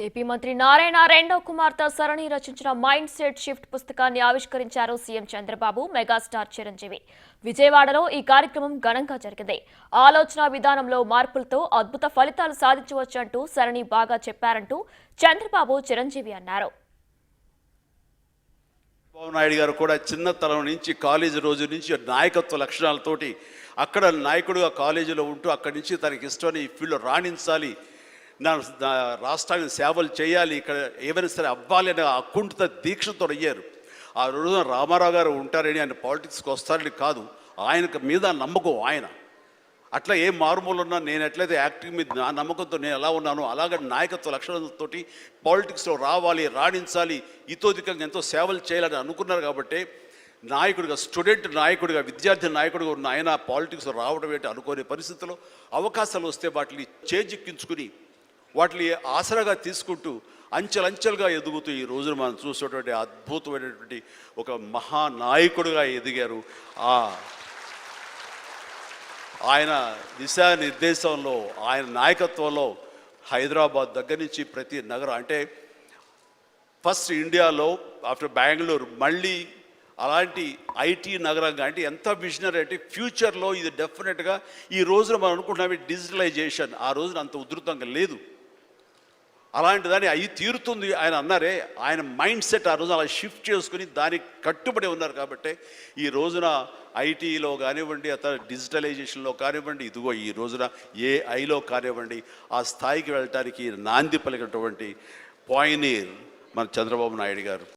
AP మంత్రి నారాయణ రెండో కుమార్తె సరణి రచించిన మైండ్ సెట్ షిఫ్ట్ పుస్తకాన్ని ఆవిష్కరించారు సీఎం చంద్రబాబు. మెగాస్టార్ చిరంజీవి విజయవాడలో ఈ కార్యక్రమం ఘనంగా జరిగింది. ఆలోచన విధానంలో మార్పులతో అద్భుత ఫలితాలు సాధించవచ్చంటూ సరణి బాగా చెప్పారంటూ చంద్రబాబు చిరంజీవి అన్నారు. చంద్రబాబు నాయుడు గారు కూడా చిన్నతనం నుంచి కాలేజీ రోజు నుంచి నాయకత్వ లక్షణాలతోటి అక్కడ నాయకుడుగా కాలేజీలో ఉంటూ అక్కడి నుంచి తనకి ఇష్టమని ఈ ఫీల్డ్లో రాణించాలి, నా రాష్ట్రానికి సేవలు చేయాలి, ఇక్కడ ఏమైనా సరే అవ్వాలి అనే అకుంఠిత దీక్షతో అయ్యారు. ఆ రోజున రామారావు గారు ఉంటారని ఆయన పాలిటిక్స్కి వస్తారని కాదు, ఆయనకు మీద నమ్మకం. ఆయన అట్లా ఏ మారుమూలు ఉన్నా నేను ఎట్లయితే యాక్టింగ్ మీద నా నమ్మకంతో నేను ఎలా ఉన్నానో అలాగే నాయకత్వ లక్షణాలతో పాలిటిక్స్లో రావాలి, రాణించాలి, ఇతోధికంగా ఎంతో సేవలు చేయాలని అనుకున్నారు. కాబట్టి నాయకుడిగా, స్టూడెంట్ నాయకుడిగా, విద్యార్థి నాయకుడిగా ఉన్న ఆయన పాలిటిక్స్లో రావడం ఏంటి అనుకోని పరిస్థితుల్లో అవకాశాలు వస్తే వాటిని చేజిక్కించుకుని వాటిని ఆసరాగా తీసుకుంటూ అంచెలంచెలుగా ఎదుగుతూ ఈ రోజున మనం చూసేటువంటి అద్భుతమైనటువంటి ఒక మహానాయకుడిగా ఎదిగారు. ఆయన దిశానిర్దేశంలో, ఆయన నాయకత్వంలో హైదరాబాద్ దగ్గర నుంచి ప్రతి నగరం, అంటే ఫస్ట్ ఇండియాలో ఆఫ్టర్ బెంగళూరు మళ్ళీ అలాంటి ఐటీ నగరంగా, అంటే ఎంత విజనరీ అంటే ఫ్యూచర్లో ఇది డెఫినెట్గా ఈ రోజున మనం అనుకుంటున్నాం డిజిటలైజేషన్ ఆ రోజున అంత ఉధృతంగా లేదు, అలాంటి దాన్ని అవి తీరుతుంది ఆయన అన్నారే. ఆయన మైండ్ సెట్ ఆ రోజున అలా షిఫ్ట్ చేసుకుని దానికి కట్టుబడి ఉన్నారు. కాబట్టి ఈ రోజున ఐటీలో కానివ్వండి, అతను డిజిటలైజేషన్లో కానివ్వండి, ఇదిగో ఈ రోజున ఏఐలో కానివ్వండి, ఆ స్థాయికి వెళ్ళటానికి నాంది పలికినటువంటి పాయనీర్ మన చంద్రబాబు నాయుడు గారు.